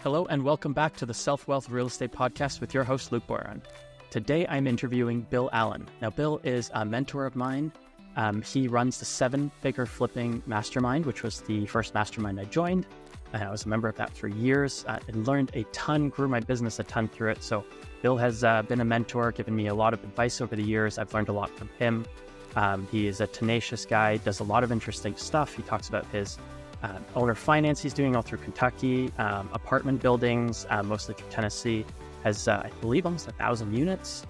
Hello and welcome back to the Self-Wealth Real Estate Podcast with your host, Luke Boron. Today I'm interviewing Bill Allen. Now, Bill is a mentor of mine. He runs the 7-figure flipping mastermind, which was the first mastermind I joined. And I was a member of that for years and learned a ton, grew my business a ton through it. So Bill has been a mentor, given me a lot of advice over the years. I've learned a lot from him. He is a tenacious guy, does a lot of interesting stuff. He talks about his owner finance he's doing all through Kentucky, apartment buildings, mostly through Tennessee, has, I believe, almost 1,000 units.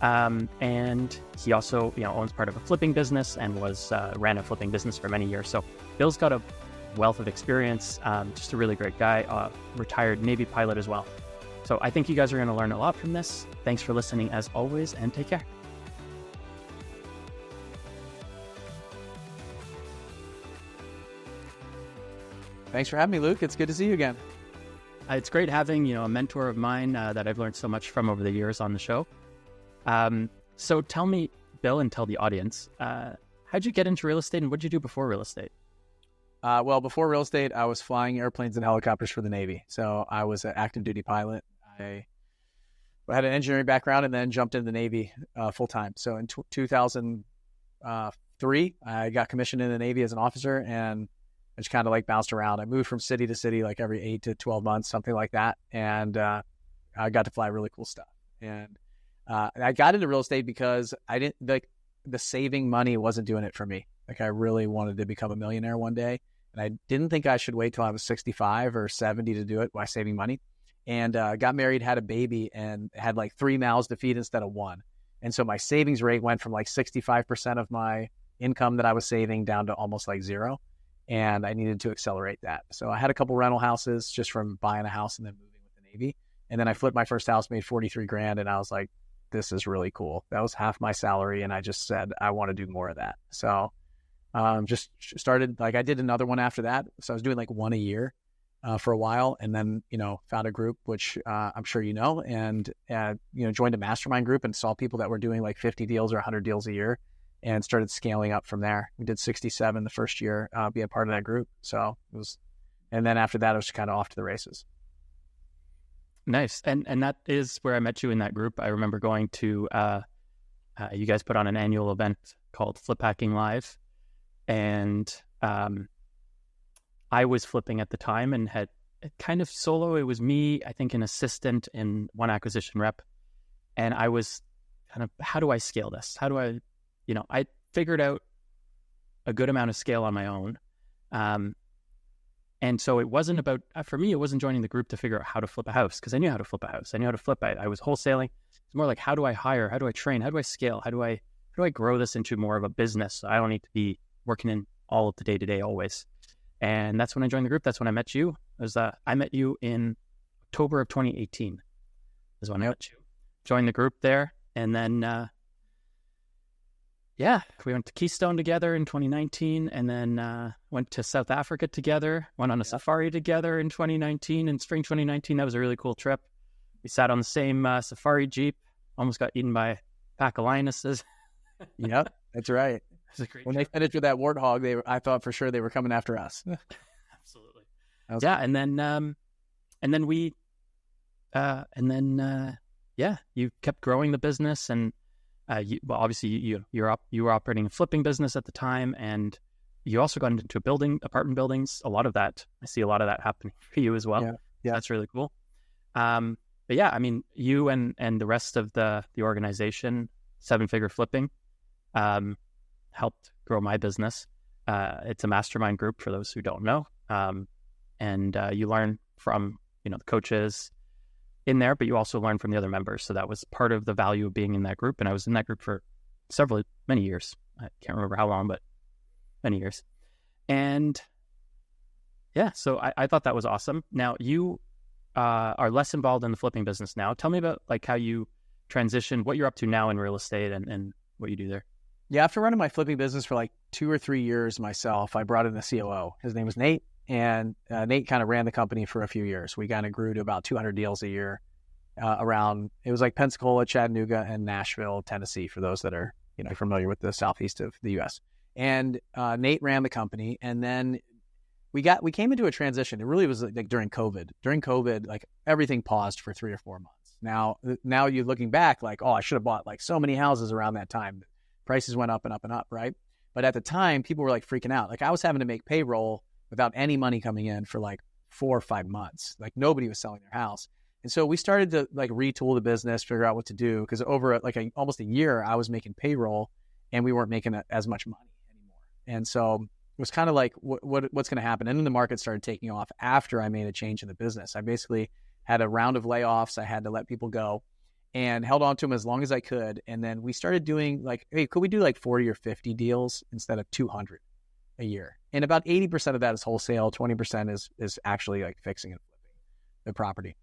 And he also, owns part of a flipping business and ran a flipping business for many years. So Bill's got a wealth of experience, just a really great guy, retired Navy pilot as well. So I think you guys are going to learn a lot from this. Thanks for listening as always, and take care. Thanks for having me, Luke. It's good to see you again. It's great having, a mentor of mine that I've learned so much from over the years on the show. So tell me, Bill, and tell the audience, how'd you get into real estate and what'd you do before real estate? Well, before real estate, I was flying airplanes and helicopters for the Navy. So I was an active duty pilot. I had an engineering background and then jumped into the Navy full time. So in 2003, I got commissioned in the Navy as an officer, and I just kind of bounced around. I moved from city to city, every 8 to 12 months, something like that. And I got to fly really cool stuff. And I got into real estate because I didn't the saving money wasn't doing it for me. I really wanted to become a millionaire one day. And I didn't think I should wait till I was 65 or 70 to do it by saving money. And got married, had a baby, and had 3 mouths to feed instead of 1. And so my savings rate went from 65% of my income that I was saving down to almost 0. And I needed to accelerate that. So I had a couple rental houses just from buying a house and then moving with the Navy. And then I flipped my first house, made 43 grand. And I was like, this is really cool. That was half my salary. And I just said, I want to do more of that. So just started, I did another one after that. So I was doing one a year for a while. And then, found a group, which I'm sure you know, and, joined a mastermind group and saw people that were doing 50 deals or 100 deals a year, and started scaling up from there. We did 67 the first year, be a part of that group. So it was, and then after that, it was kind of off to the races. Nice. And that is where I met you in that group. I remember going to, you guys put on an annual event called Flip Hacking Live. And I was flipping at the time and had kind of solo. It was me, I think, an assistant and one acquisition rep. And I was kind of, how do I scale this? How do I, I figured out a good amount of scale on my own. And so it wasn't about, for me, it wasn't joining the group to figure out how to flip a house, because I knew how to flip a house. I knew how to flip. I was wholesaling. It's more how do I hire? How do I train? How do I scale? How do I grow this into more of a business? So I don't need to be working in all of the day-to-day always. And that's when I joined the group. That's when I met you. I met you in October of 2018 is when I met you. Joined the group there. And then, we went to Keystone together in 2019, and then went to South Africa together, went on a safari together in 2019, in spring 2019. That was a really cool trip. We sat on the same safari Jeep, almost got eaten by a pack of lionesses. Yep, that's right. When they finished with that warthog, I thought for sure they were coming after us. Absolutely. Yeah, cool. You kept growing the business, and obviously you were operating a flipping business at the time, and you also got into apartment buildings. A lot of that, I see a lot of that happening for you as well. Yeah. That's really cool. But yeah, I mean, you and the rest of the organization, 7-figure flipping, helped grow my business. It's a mastermind group for those who don't know. And you learn from, the coaches in there, but you also learn from the other members. So that was part of the value of being in that group. And I was in that group for many years. I can't remember how long, but many years. And yeah, so I thought that was awesome. Now you are less involved in the flipping business now. Tell me about how you transitioned, what you're up to now in real estate and what you do there. Yeah, after running my flipping business for 2 or 3 years myself, I brought in a COO. His name was Nate, and Nate kind of ran the company for a few years. We kind of grew to about 200 deals a year around, it was Pensacola, Chattanooga, and Nashville, Tennessee, for those that are familiar with the southeast of the U.S. And Nate ran the company, and then we came into a transition. It really was like during COVID. During COVID, like everything paused for 3 or 4 months. Now you're looking back like, oh, I should have bought like so many houses around that time. Prices went up and up and up, right? But at the time, people were like freaking out. Like I was having to make payroll without any money coming in for like 4 or 5 months. Like nobody was selling their house. And so we started to like retool the business, figure out what to do. Because over almost a year, I was making payroll and we weren't making as much money anymore. And so it was kind of like, what's going to happen? And then the market started taking off after I made a change in the business. I basically had a round of layoffs. I had to let people go and held on to them as long as I could. And then we started doing like, hey, could we do like 40 or 50 deals instead of 200 a year? And about 80% of that is wholesale. 20% is actually like fixing and flipping the property.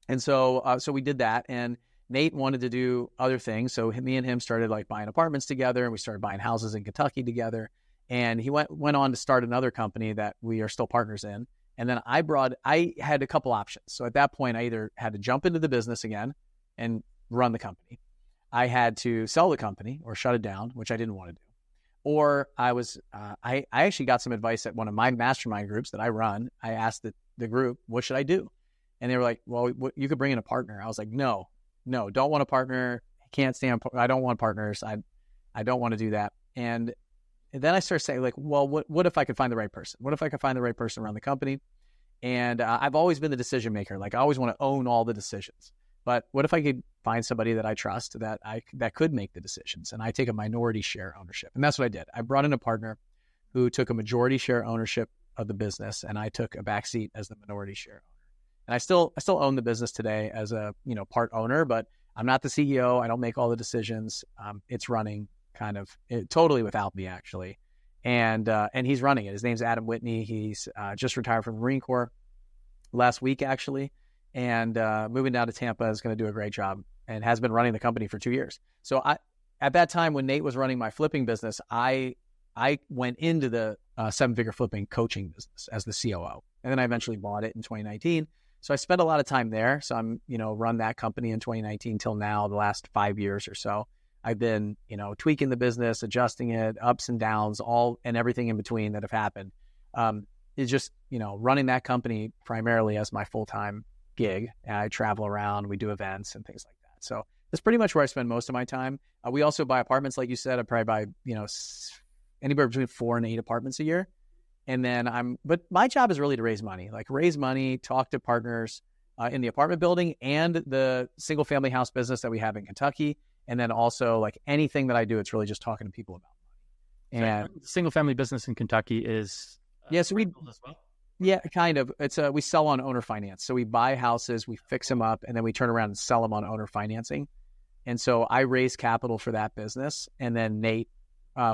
And so we did that, and Nate wanted to do other things. So me and him started like buying apartments together, and we started buying houses in Kentucky together. And he went on to start another company that we are still partners in. And then I had a couple options. So at that point, I either had to jump into the business again and run the company. I had to sell the company or shut it down, which I didn't want to do. Or I actually got some advice at one of my mastermind groups that I run. I asked the group, what should I do? And they were like, well, you could bring in a partner. I was like, no, don't want a partner. I don't want partners. I don't want to do that. And then I started saying like, well, what if I could find the right person? What if I could find the right person around the company? And I've always been the decision maker. Like I always want to own all the decisions. But what if I could find somebody that I trust that could make the decisions? And I take a minority share ownership. And that's what I did. I brought in a partner who took a majority share ownership of the business, and I took a backseat as the minority share owner. And I still own the business today as a part owner, but I'm not the CEO. I don't make all the decisions. It's running totally without me actually, and he's running it. His name's Adam Whitney. He's just retired from the Marine Corps last week actually, and moving down to Tampa is going to do a great job and has been running the company for 2 years. So at that time when Nate was running my flipping business, I went into the 7-figure flipping coaching business as the COO, and then I eventually bought it in 2019. So I spent a lot of time there. So I'm, run that company in 2019 till now, the last 5 years or so. I've been, tweaking the business, adjusting it, ups and downs, all and everything in between that have happened. It's just, running that company primarily as my full-time gig. And I travel around, we do events and things like that. So that's pretty much where I spend most of my time. We also buy apartments, like you said. I probably buy, anywhere between 4 and 8 apartments a year. And then but my job is really to raise money, talk to partners in the apartment building and the single family house business that we have in Kentucky. And then also like anything that I do, it's really just talking to people about money. And single family business in Kentucky is so we, as well. Yeah, kind of. It's we sell on owner finance. So we buy houses, we fix them up, and then we turn around and sell them on owner financing. And so I raise capital for that business, and then Nate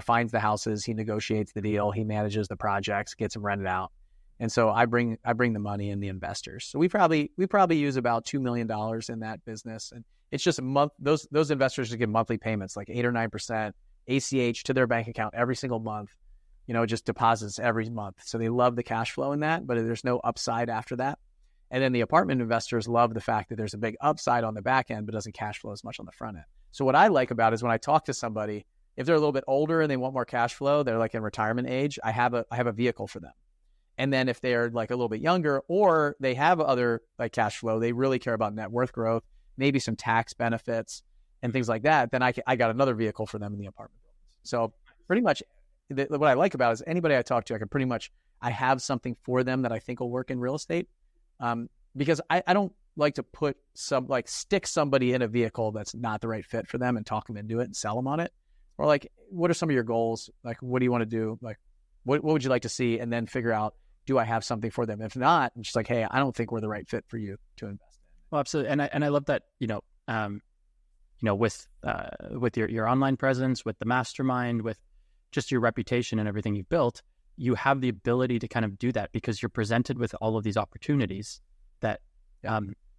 finds the houses, he negotiates the deal, he manages the projects, gets them rented out. And so I bring the money and the investors. So we probably use about $2 million in that business. And it's just a month, those investors just get monthly payments, like 8 or 9% ACH to their bank account every single month, just deposits every month. So they love the cash flow in that, but there's no upside after that. And then the apartment investors love the fact that there's a big upside on the back end, but doesn't cash flow as much on the front end. So what I like about it is when I talk to somebody, if they're a little bit older and they want more cash flow, they're like in retirement age, I have a vehicle for them. And then if they're like a little bit younger or they have other like cash flow, they really care about net worth growth, maybe some tax benefits and things like that, then I got another vehicle for them in the apartment buildings. So pretty much what I like about it is anybody I talk to, I have something for them that I think will work in real estate. Because I don't like to stick somebody in a vehicle that's not the right fit for them and talk them into it and sell them on it. Or like, what are some of your goals? Like, what do you want to do? Like, what would you like to see? And then figure out, do I have something for them? If not, I'm just like, hey, I don't think we're the right fit for you to invest in. Well, absolutely. And I love that, with your online presence, with the mastermind, with just your reputation and everything you've built, you have the ability to kind of do that because you're presented with all of these opportunities that,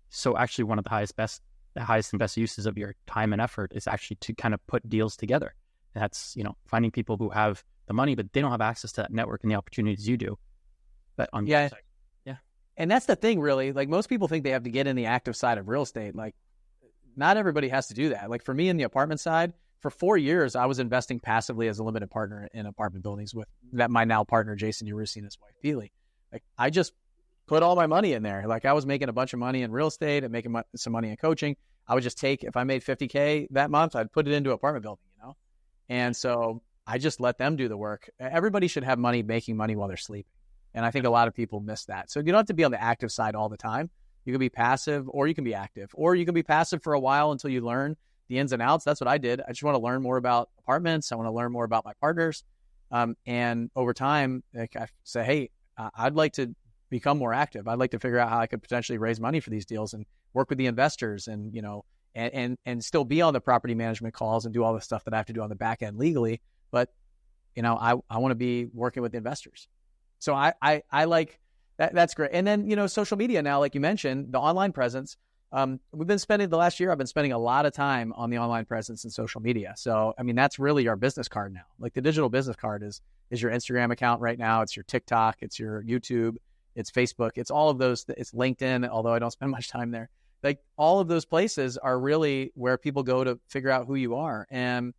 so actually one of the highest and best uses of your time and effort is actually to kind of put deals together. That's, finding people who have the money, but they don't have access to that network and the opportunities you do. But on the other side. Yeah. And that's the thing, really. Like most people think they have to get in the active side of real estate. Like not everybody has to do that. Like for me in the apartment side, for 4 years, I was investing passively as a limited partner in apartment buildings with my now partner, Jason Yarusi, and his wife, Feely. Like I just put all my money in there. Like I was making a bunch of money in real estate and making some money in coaching. I would just take, if I made $50K that month, I'd put it into an apartment building, And so I just let them do the work. Everybody should have money making money while they're sleeping. And I think a lot of people miss that. So you don't have to be on the active side all the time. You can be passive or you can be active, or you can be passive for a while until you learn the ins and outs. That's what I did. I just want to learn more about apartments. I want to learn more about my partners. And over time, like I say, hey, I'd like to become more active. I'd like to figure out how I could potentially raise money for these deals and work with the investors and, and still be on the property management calls and do all the stuff that I have to do on the back end legally. But, I want to be working with the investors. So I like that. That's great. And then, social media now, like you mentioned, the online presence, we've been spending the last year, I've been spending a lot of time on the online presence and social media. So, that's really our business card now. Like the digital business card is your Instagram account right now. It's your TikTok, it's your YouTube, it's Facebook, it's all of those. It's LinkedIn, although I don't spend much time there. Like all of those places are really where people go to figure out who you are. And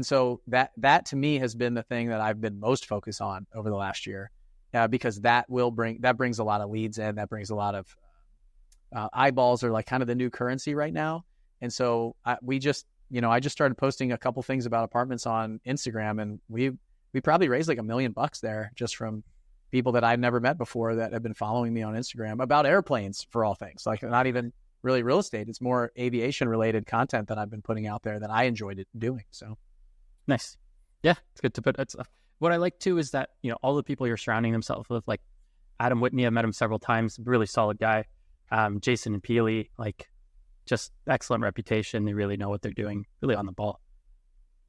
so that to me has been the thing that I've been most focused on over the last year, because that brings a lot of leads in, that brings a lot of eyeballs are like kind of the new currency right now. And so I just started posting a couple things about apartments on Instagram, and we probably raised like $1 million there just from people that I've never met before that have been following me on Instagram about airplanes, for all things, like not even really real estate. It's more aviation related content that I've been putting out there that I enjoyed doing. So nice. Yeah. It's good to put it. What I like too is that, all the people you're surrounding themselves with, like Adam Whitney, I've met him several times, really solid guy. Jason and Peely, like just excellent reputation. They really know what they're doing, really on the ball.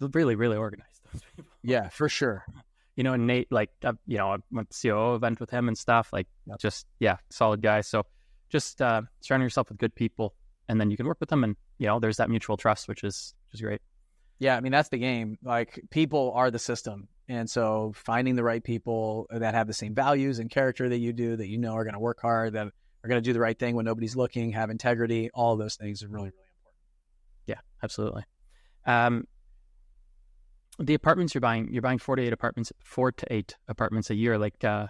They're really, really organized, those people. Yeah, for sure. And Nate, like, I went to COO event with him and stuff, like, solid guy. So just surrounding yourself with good people, and then you can work with them, and, there's that mutual trust, which is great. Yeah, that's the game. Like, people are the system. And so finding the right people that have the same values and character that you do, that are going to work hard, that are going to do the right thing when nobody's looking, have integrity, all of those things are really, really important. Yeah, absolutely. The apartments you're buying 4 to 8 apartments a year. Like for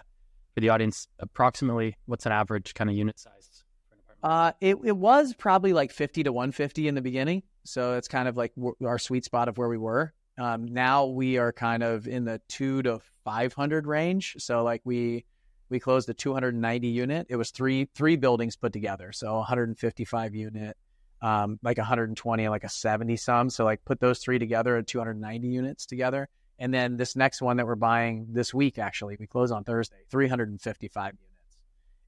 the audience, approximately what's an average kind of unit size for an apartment? It was probably like 50 to 150 in the beginning. So it's kind of like our sweet spot of where we were. Now we are kind of in the 200 to 500 range. So like we closed a 290 unit. It was three buildings put together. So 155 unit, like 120, like a 70 some. So like put those three together at 290 units together. And then this next one that we're buying this week, actually, we close on Thursday, 355 units.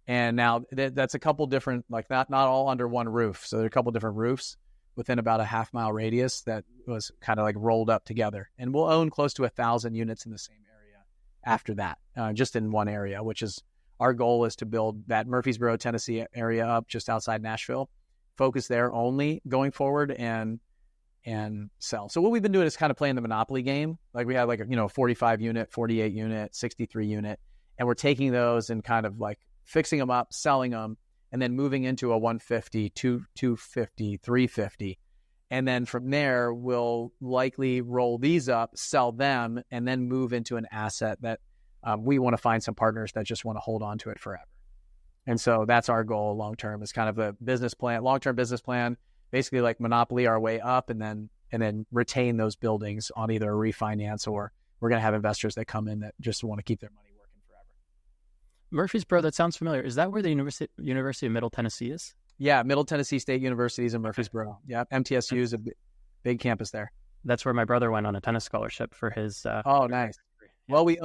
And now that's a couple different, like not all under one roof. So there are a couple different roofs within about a half-mile radius that was kind of like rolled up together. And we'll own close to 1,000 units in the same area after that, just in one area, which is our goal is to build that Murfreesboro, Tennessee area up just outside Nashville, focus there only going forward and sell. So what we've been doing is kind of playing the monopoly game. Like we have like, 45 unit, 48 unit, 63 unit, and we're taking those and kind of like fixing them up, selling them, and then moving into a 150, 250, 350. And then from there, we'll likely roll these up, sell them, and then move into an asset that we want to find some partners that just want to hold on to it forever. And so that's our goal long-term, is kind of a business plan, long-term business plan, basically like monopoly our way up and then retain those buildings on either a refinance, or we're going to have investors that come in that just want to keep their money working forever. Murfreesboro, that sounds familiar. Is that where the University of Middle Tennessee is? Yeah, Middle Tennessee State University is in Murfreesboro. Yeah, MTSU is a big campus there. That's where my brother went on a tennis scholarship for his. Oh, nice. Yeah. Well, we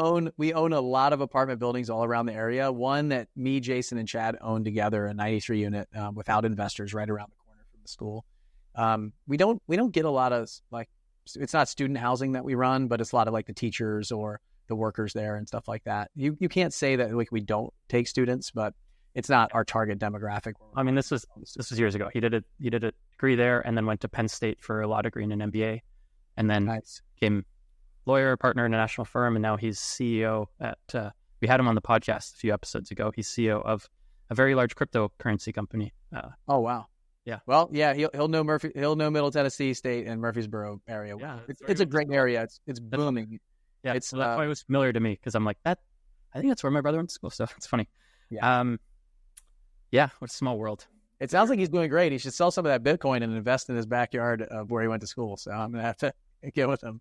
own a lot of apartment buildings all around the area. One that me, Jason, and Chad own together, a 93 unit without investors, right around the corner from the school. We don't get a lot of, like, it's not student housing that we run, but it's a lot of like the teachers or the workers there and stuff like that. You can't say that like we don't take students, but it's not our target demographic. I mean, this was years ago. He did a degree there and then went to Penn State for a law degree and an MBA, and then became lawyer, partner in a national firm, and now he's CEO at. We had him on the podcast a few episodes ago. He's CEO of a very large cryptocurrency company. Oh wow. Yeah. Well, yeah, he'll know he'll know Middle Tennessee State and Murfreesboro area. Yeah, it's a great area. It's booming. Yeah, that's why it was familiar to me, because I'm like that. I think that's where my brother went to school. So it's funny. Yeah. Yeah. What a small world. It sounds like he's doing great. He should sell some of that Bitcoin and invest in his backyard of where he went to school. So I'm going to have to get with him.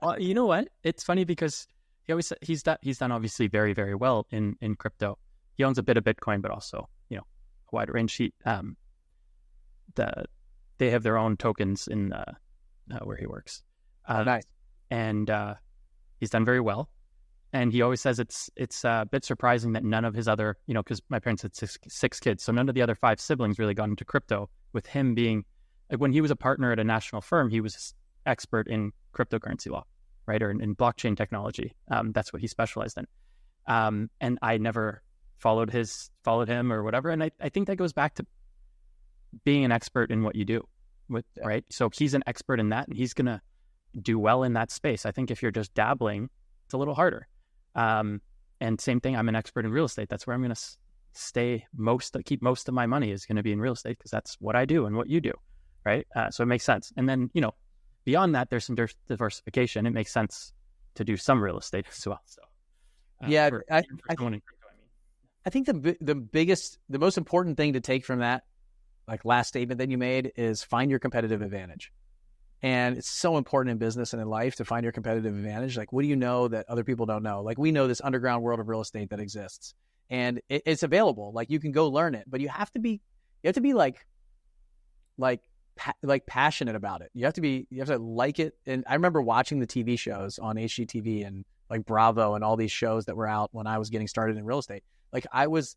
Well, you know what? It's funny because he's done obviously very, very well in crypto. He owns a bit of Bitcoin, but also, a wide range. They have their own tokens in where he works. Nice. And he's done very well. And he always says it's a bit surprising that none of his other, because my parents had six kids, so none of the other 5 siblings really got into crypto. With him being, like, when he was a partner at a national firm, he was expert in cryptocurrency law, right, or in blockchain technology. That's what he specialized in. And I never followed him or whatever. And I think that goes back to being an expert in what you do, right? So he's an expert in that, and he's gonna do well in that space. I think if you're just dabbling, it's a little harder. And same thing, I'm an expert in real estate. That's where I'm going to keep most of my money is going to be in real estate, because that's what I do and what you do, right? So it makes sense. And then, beyond that, there's some diversification. It makes sense to do some real estate as well. So I think the most important thing to take from that, like, last statement that you made, is find your competitive advantage. And it's so important in business and in life to find your competitive advantage. Like, what do you know that other people don't know? Like, we know this underground world of real estate that exists, and it's available. Like, you can go learn it, but you have to be passionate about it. You have to like it. And I remember watching the TV shows on HGTV and like Bravo and all these shows that were out when I was getting started in real estate. Like, I was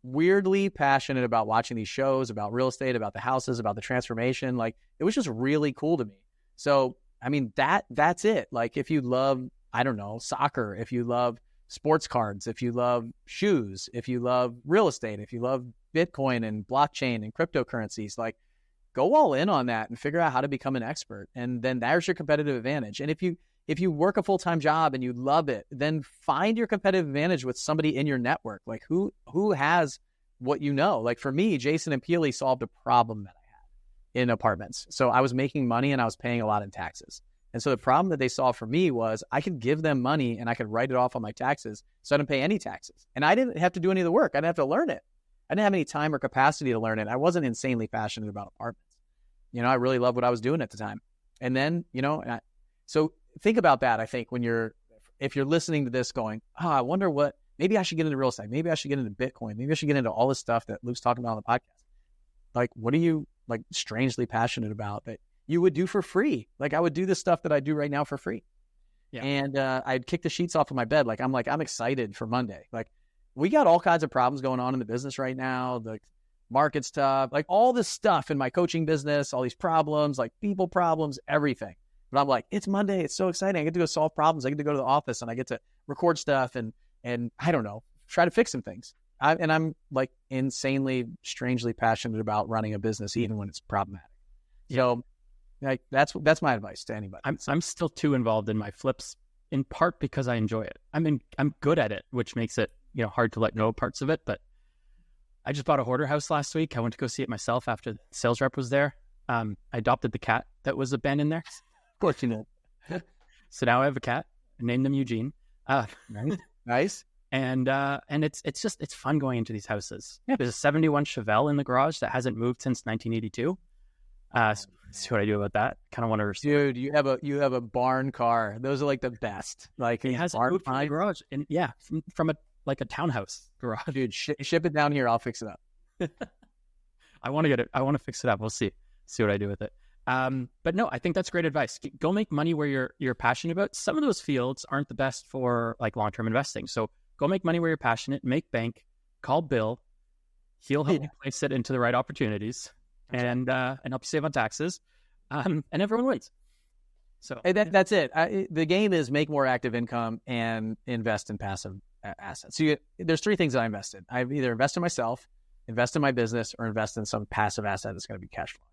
weirdly passionate about watching these shows about real estate, about the houses, about the transformation. Like, it was just really cool to me. So, I mean, that's it. Like, if you love, I don't know, soccer, if you love sports cards, if you love shoes, if you love real estate, if you love Bitcoin and blockchain and cryptocurrencies, like, go all in on that and figure out how to become an expert. And then there's your competitive advantage. And if you work a full-time job and you love it, then find your competitive advantage with somebody in your network. Like, who has what you know? Like, for me, Jason and Peely solved a problem that I had in apartments. So I was making money and I was paying a lot in taxes. And so the problem that they solved for me was I could give them money and I could write it off on my taxes, so I didn't pay any taxes. And I didn't have to do any of the work. I didn't have to learn it. I didn't have any time or capacity to learn it. I wasn't insanely passionate about apartments. I really loved what I was doing at the time. And then, so think about that. I think if you're listening to this going, I wonder maybe I should get into real estate. Maybe I should get into Bitcoin. Maybe I should get into all this stuff that Luke's talking about on the podcast. Like, what are you strangely passionate about that you would do for free? Like, I would do the stuff that I do right now for free. Yeah. And I'd kick the sheets off of my bed. I'm excited for Monday. Like, we got all kinds of problems going on in the business right now. The market stuff, like all this stuff in my coaching business, all these problems, like people problems, everything. But I'm like, it's Monday. It's so exciting. I get to go solve problems. I get to go to the office and I get to record stuff and I don't know, try to fix some things. I'm like insanely, strangely passionate about running a business, even when it's problematic. So like, that's my advice to anybody. I'm still too involved in my flips, in part because I enjoy it. I'm good at it, which makes it, hard to let go of parts of it. But I just bought a hoarder house last week. I went to go see it myself after the sales rep was there. I adopted the cat that was abandoned there. Of course you know. So now I have a cat. I named him Eugene. Nice. And it's fun going into these houses. Yeah. There's a 71 Chevelle in the garage that hasn't moved since 1982. See what I do about that. Kind of want to restore. Dude, you have a barn car. Those are like the best. Like, it hasn't moved from the garage, and from a townhouse garage. Dude, ship it down here. I'll fix it up. I want to get it. I want to fix it up. We'll see what I do with it. But no, I think that's great advice. Go make money where you're passionate about. Some of those fields aren't the best for like long-term investing. So go make money where you're passionate, make bank, call Bill. He'll help you place it into the right opportunities and help you save on taxes. And everyone wins. So that's it. The game is make more active income and invest in passive assets. So there's 3 things that I invest in. I either invest in myself, invest in my business, or invest in some passive asset that's going to be cash flowing.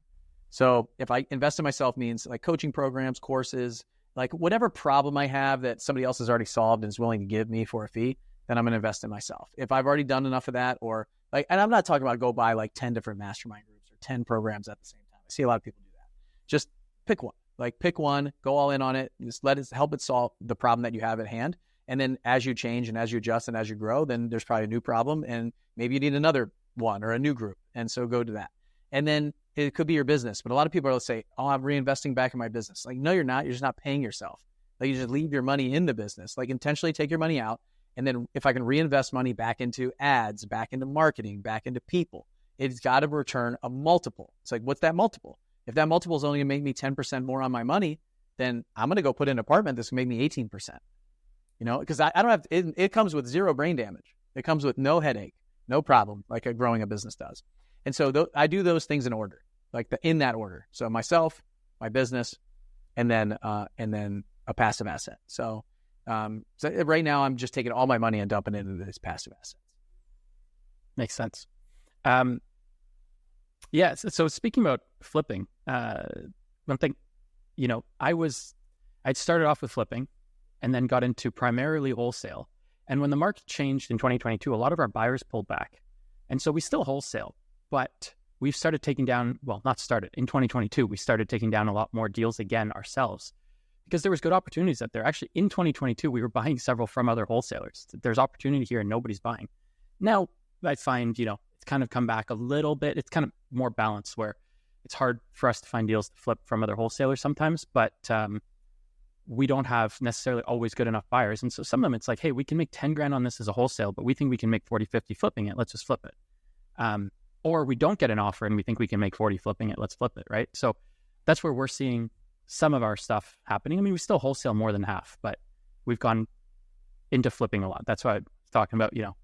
So if I invest in myself means like coaching programs, courses, like whatever problem I have that somebody else has already solved and is willing to give me for a fee, then I'm going to invest in myself. If I've already done enough of that, or like, and I'm not talking about go buy like 10 different mastermind groups or 10 programs at the same time. I see a lot of people do that. Just pick one, go all in on it. Just help it solve the problem that you have at hand. And then as you change and as you adjust and as you grow, then there's probably a new problem and maybe you need another one or a new group. And so go to that. And then it could be your business. But a lot of people will say, oh, I'm reinvesting back in my business. Like, no, you're not. You're just not paying yourself. Like, you just leave your money in the business. Like, intentionally take your money out. And then if I can reinvest money back into ads, back into marketing, back into people, it's got to return a multiple. It's like, what's that multiple? If that multiple is only going to make me 10% more on my money, then I'm going to go put in an apartment that's going to make me 18%. You know, because I don't have, it comes with zero brain damage. It comes with no headache, no problem, like growing a business does. And so I do those things in order, like in that order. So myself, my business, and then a passive asset. So right now I'm just taking all my money and dumping it into these passive assets. Makes sense. Yeah. So speaking about flipping, one thing, you know, I'd started off with flipping and then got into primarily wholesale. And when the market changed in 2022, a lot of our buyers pulled back. And so we still wholesale, but we've started taking down, well, not started, in 2022, we started taking down a lot more deals again ourselves because there was good opportunities out there. Actually, in 2022, we were buying several from other wholesalers. There's opportunity here and nobody's buying. Now, I find, you know, it's kind of come back a little bit. It's kind of more balanced where it's hard for us to find deals to flip from other wholesalers sometimes, but we don't have necessarily always good enough buyers. And so some of them, it's like, hey, we can make 10 grand on this as a wholesale, but we think we can make 40, 50 flipping it. Let's just flip it. Or we don't get an offer and we think we can make 40 flipping it. Let's flip it, right? So that's where we're seeing some of our stuff happening. I mean, we still wholesale more than half, but we've gone into flipping a lot. That's why I was talking about, you know,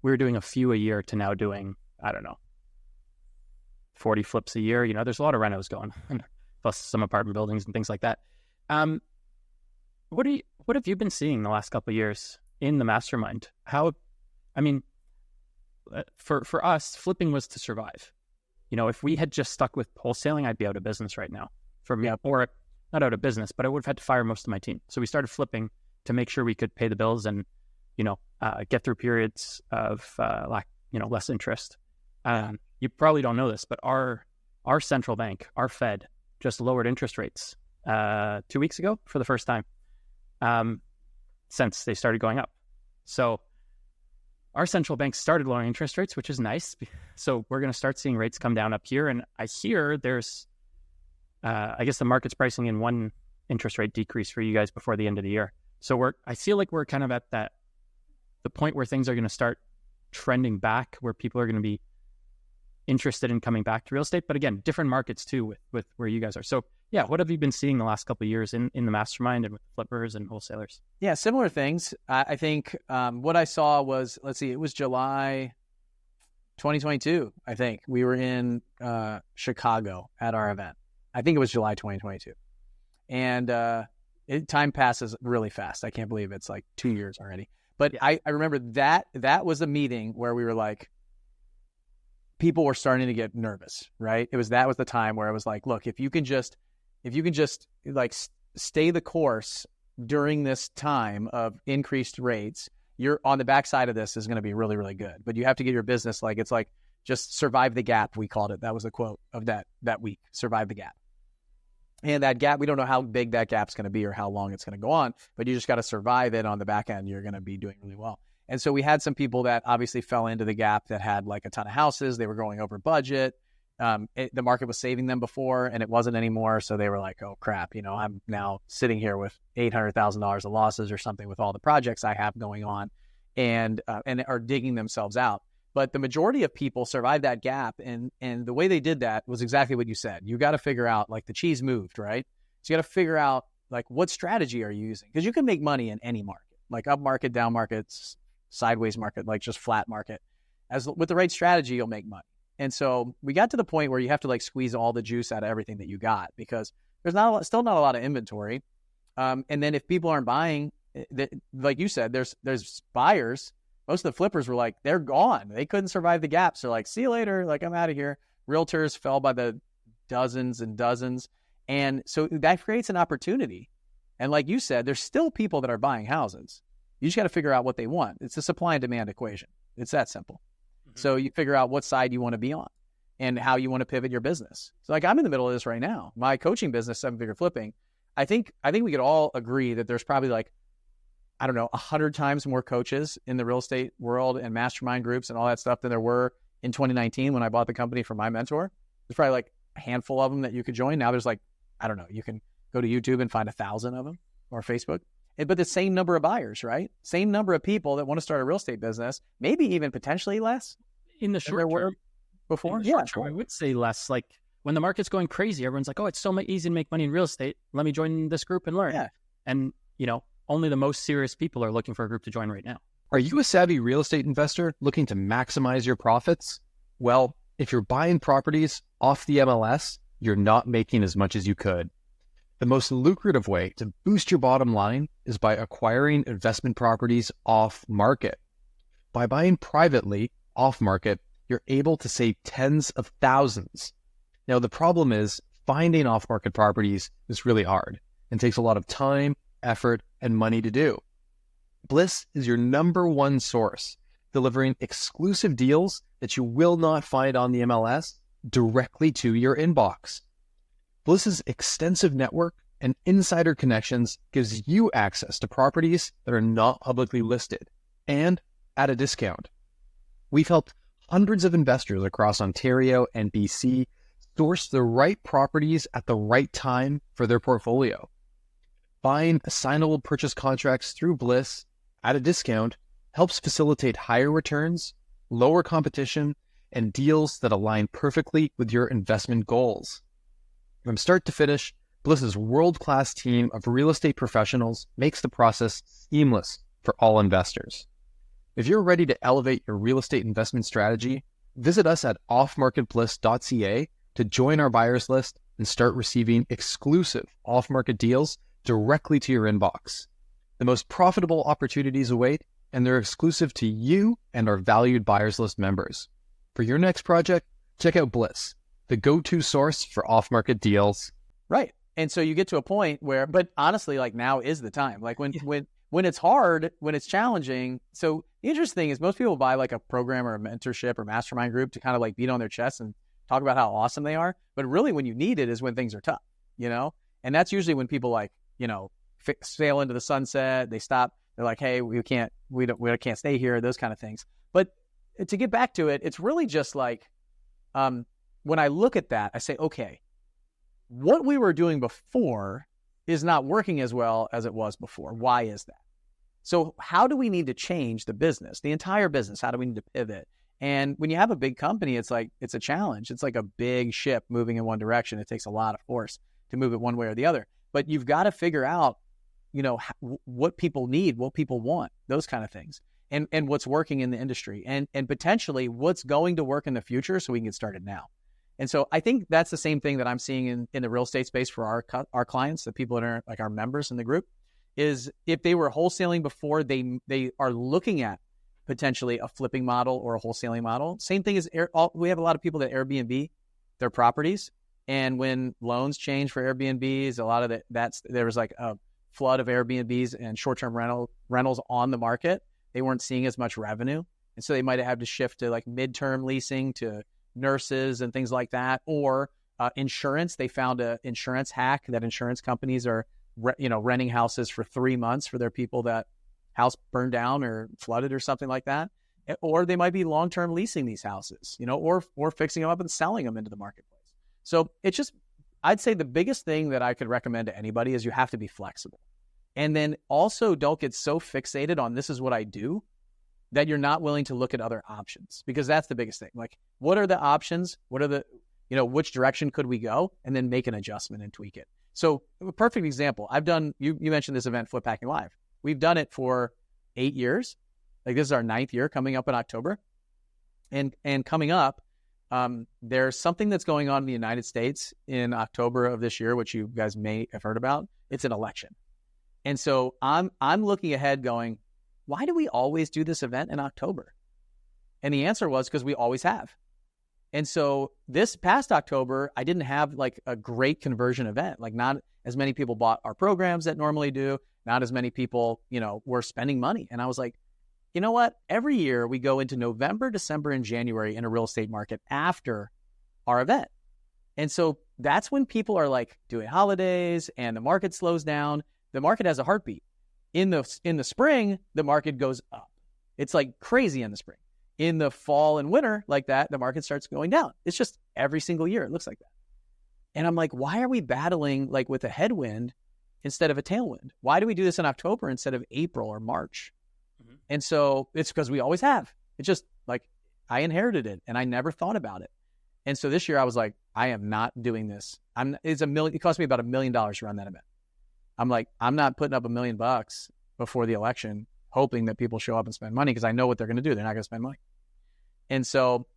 we were doing a few a year to now doing, I don't know, 40 flips a year. You know, there's a lot of renos going, plus some apartment buildings and things like that. What have you been seeing the last couple of years in the mastermind? For us, flipping was to survive. You know, if we had just stuck with wholesaling, I'd be out of business right now. For me, or not out of business, but I would have had to fire most of my team. So we started flipping to make sure we could pay the bills and, you know, get through periods of less interest. You probably don't know this, but our central bank, our Fed, just lowered interest rates 2 weeks ago for the first time since they started going up. So our central bank started lowering interest rates, which is nice. So we're going to start seeing rates come down up here. And I hear there's, I guess the market's pricing in one interest rate decrease for you guys before the end of the year. So I feel like we're kind of at the point where things are going to start trending back, where people are going to be interested in coming back to real estate. But again, different markets too with where you guys are. So yeah, what have you been seeing the last couple of years in the mastermind and with flippers and wholesalers? Yeah, similar things. I think what I saw was, it was July 2022. I think we were in Chicago at our event. I think it was July 2022. And time passes really fast. I can't believe it's like 2 years already. But yeah. I remember that was a meeting where we were like, people were starting to get nervous, right? That was the time where I was like, look, if you can just like stay the course during this time of increased rates, you're on the backside of this is going to be really, really good. But you have to get your business, like, it's like just survive the gap, we called it. That was the quote of that week, survive the gap. And that gap, we don't know how big that gap's going to be or how long it's going to go on, but you just got to survive it on the back end. You're going to be doing really well. And so we had some people that obviously fell into the gap that had like a ton of houses. They were going over budget. The market was saving them before and it wasn't anymore. So they were like, oh crap, you know, I'm now sitting here with $800,000 of losses or something with all the projects I have going on and are digging themselves out. But the majority of people survived that gap. And the way they did that was exactly what you said. You got to figure out, like, the cheese moved, right? So you got to figure out, like, what strategy are you using? Because you can make money in any market, like up market, down markets, sideways market, like just flat market. With the right strategy, you'll make money. And so we got to the point where you have to like squeeze all the juice out of everything that you got because there's still not a lot of inventory. And then if people aren't buying, like you said, there's buyers. Most of the flippers were like, they're gone. They couldn't survive the gaps. They're like, see you later. Like, I'm out of here. Realtors fell by the dozens and dozens. And so that creates an opportunity. And like you said, there's still people that are buying houses. You just got to figure out what they want. It's a supply and demand equation. It's that simple. Mm-hmm. So you figure out what side you want to be on and how you want to pivot your business. So like I'm in the middle of this right now. My coaching business, 7-figure flipping, I think we could all agree that there's probably like I don't know, 100 times more coaches in the real estate world and mastermind groups and all that stuff than there were in 2019 when I bought the company from my mentor. There's probably like a handful of them that you could join. Now there's like, I don't know, you can go to YouTube and find 1,000 of them, or Facebook. But the same number of buyers, right? Same number of people that want to start a real estate business, maybe even potentially less in the short term. Before? Yeah, sure. I would say less. Like when the market's going crazy, everyone's like, oh, it's so easy to make money in real estate. Let me join this group and learn. Yeah. And, only the most serious people are looking for a group to join right now. Are you a savvy real estate investor looking to maximize your profits? Well, if you're buying properties off the MLS, you're not making as much as you could. The most lucrative way to boost your bottom line is by acquiring investment properties off market. By buying privately off market, you're able to save tens of thousands. Now, the problem is finding off market properties is really hard and takes a lot of time, effort, and money to do. Bliss is your number one source, delivering exclusive deals that you will not find on the MLS directly to your inbox. Bliss's extensive network and insider connections gives you access to properties that are not publicly listed and at a discount. We've helped hundreds of investors across Ontario and BC source the right properties at the right time for their portfolio. Buying assignable purchase contracts through Bliss at a discount helps facilitate higher returns, lower competition, and deals that align perfectly with your investment goals. From start to finish, Bliss's world-class team of real estate professionals makes the process seamless for all investors. If you're ready to elevate your real estate investment strategy, visit us at offmarketbliss.ca to join our buyers list and start receiving exclusive off-market deals directly to your inbox. The most profitable opportunities await, and they're exclusive to you and our valued buyers list members. For your next project, check out Bliss, the go-to source for off-market deals. Right. And so you get to a point where, but honestly, like now is the time. Like when it's hard, when it's challenging. So the interesting thing is most people buy like a program or a mentorship or mastermind group to kind of like beat on their chest and talk about how awesome they are. But really when you need it is when things are tough, And that's usually when people like, sail into the sunset, they stop, they're like, hey, we can't stay here, those kind of things. But to get back to it, it's really just like, when I look at that, I say, okay, what we were doing before is not working as well as it was before. Why is that? So how do we need to change the business, the entire business? How do we need to pivot? And when you have a big company, it's like, it's a challenge. It's like a big ship moving in one direction. It takes a lot of force to move it one way or the other. But you've got to figure out, what people need, what people want, those kind of things, and what's working in the industry, and potentially what's going to work in the future, so we can get started now. And so I think that's the same thing that I'm seeing in the real estate space for our clients, the people that are like our members in the group, is if they were wholesaling before, they are looking at potentially a flipping model or a wholesaling model. Same thing as we have a lot of people that Airbnb their properties. And when loans change for Airbnbs, a lot of there was like a flood of Airbnbs and short-term rentals on the market. They weren't seeing as much revenue. And so they might have had to shift to like midterm leasing to nurses and things like that, or insurance. They found an insurance hack that insurance companies are, renting houses for 3 months for their people that house burned down or flooded or something like that. Or they might be long-term leasing these houses, or fixing them up and selling them into the marketplace. So it's just, I'd say the biggest thing that I could recommend to anybody is you have to be flexible. And then also don't get so fixated on this is what I do that you're not willing to look at other options, because that's the biggest thing. Like, what are the options? What are the, which direction could we go? And then make an adjustment and tweak it. So a perfect example, I've done, you mentioned this event, Flip Hacking Live. We've done it for 8 years. Like this is our 9th year coming up in October. And coming up, there's something that's going on in the United States in October of this year, which you guys may have heard about. It's an election. And so I'm looking ahead going, why do we always do this event in October? And the answer was because we always have. And so this past October, I didn't have like a great conversion event. Like not as many people bought our programs that normally do. Not as many people, were spending money. And I was like, you know what? Every year we go into November, December, and January in a real estate market after our event. And so that's when people are like doing holidays and the market slows down. The market has a heartbeat. In the spring, the market goes up. It's like crazy in the spring. In the fall and winter, like that, the market starts going down. It's just every single year it looks like that. And I'm like, why are we battling like with a headwind instead of a tailwind? Why do we do this in October instead of April or March? Mm-hmm. And so it's because we always have. It's just like I inherited it and I never thought about it. And so this year I was like, I am not doing this. It cost me about $1 million to run that event. I'm like, I'm not putting up $1 million before the election, hoping that people show up and spend money because I know what they're going to do. They're not going to spend money. And so,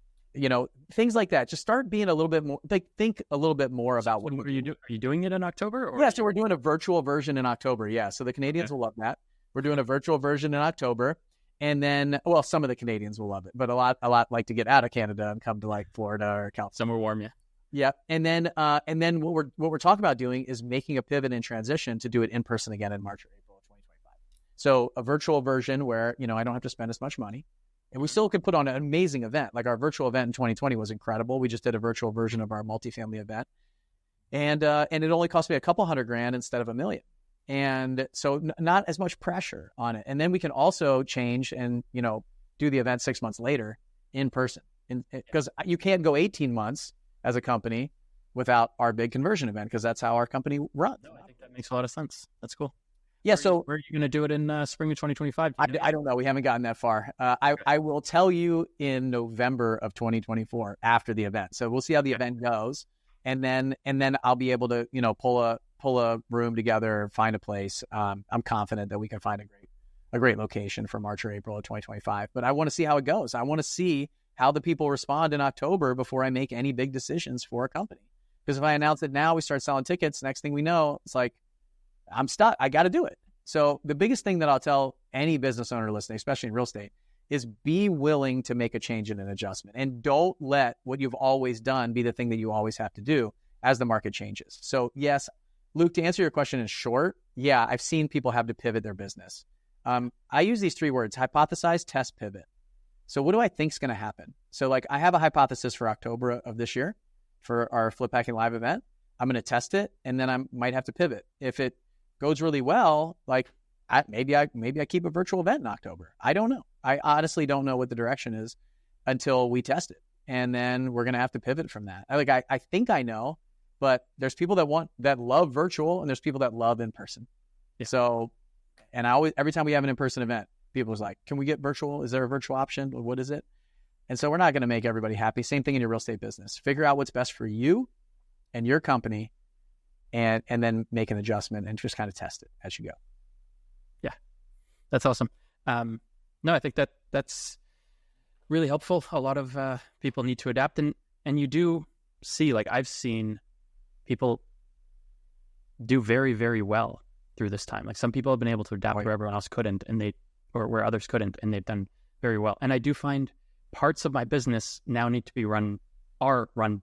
things like that, just start being a little bit more, like think a little bit more about what are you doing? Are you doing it in October? Or? Yeah, so we're doing a virtual version in October. Yeah, so the Canadians will love that. We're doing a virtual version in October. And then, well, some of the Canadians will love it, but a lot like to get out of Canada and come to like Florida or California. Somewhere warm, yeah. Yeah, and then what we're talking about doing is making a pivot and transition to do it in person again in March or April of 2025. So a virtual version where I don't have to spend as much money, and we still can put on an amazing event. Like our virtual event in 2020 was incredible. We just did a virtual version of our multifamily event, and it only cost me a couple $100,000 instead of $1 million. And so not as much pressure on it. And then we can also change and, do the event 6 months later in person. Because you can't go 18 months as a company without our big conversion event, because that's how our company runs. No, I think that makes a lot of sense. That's cool. Yeah. Where are you going to do it in spring of 2025? I don't know. We haven't gotten that far. I will tell you in November of 2024 after the event. So we'll see how the event goes. And then I'll be able to, pull a room together, find a place. I'm confident that we can find a great location for March or April of 2025. But I want to see how it goes. I want to see how the people respond in October before I make any big decisions for a company. Because if I announce it now, we start selling tickets. Next thing we know, it's like, I'm stuck. I got to do it. So the biggest thing that I'll tell any business owner listening, especially in real estate, is be willing to make a change and an adjustment. And don't let what you've always done be the thing that you always have to do as the market changes. So yes, Luke, to answer your question in short, yeah, I've seen people have to pivot their business. I use these 3 words: hypothesize, test, pivot. So what do I think is going to happen? So like I have a hypothesis for October of this year for our Flip Packing Live event. I'm going to test it, and then I might have to pivot. If it goes really well, like maybe I keep a virtual event in October. I don't know. I honestly don't know what the direction is until we test it. And then we're going to have to pivot from that. I think I know, but there's people that love virtual, and there's people that love in person. Yeah. So, and every time we have an in-person event, people are like, can we get virtual? Is there a virtual option? What is it? And so we're not going to make everybody happy. Same thing in your real estate business. Figure out what's best for you and your company, and then make an adjustment and just kind of test it as you go. Yeah, that's awesome. No, I think that's really helpful. A lot of people need to adapt, and you do see, like I've seen people do very, very well through this time. Like some people have been able to adapt where everyone else couldn't, or where others couldn't, and they've done very well. And I do find parts of my business now need to be run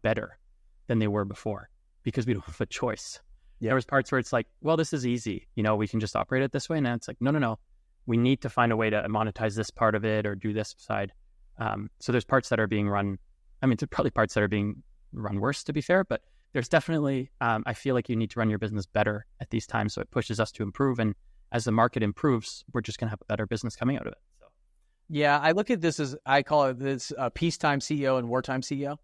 better than they were before, because we don't have a choice. Yeah. There was parts where it's like, well, this is easy. We can just operate it this way. And now it's like, no. We need to find a way to monetize this part of it or do this side. So there's parts that are being run. I mean, there's probably parts that are being run worse, to be fair, but there's definitely, I feel like you need to run your business better at these times. So it pushes us to improve. And as the market improves, we're just going to have a better business coming out of it. So, yeah, I look at this as, I call it this peacetime CEO and wartime CEO.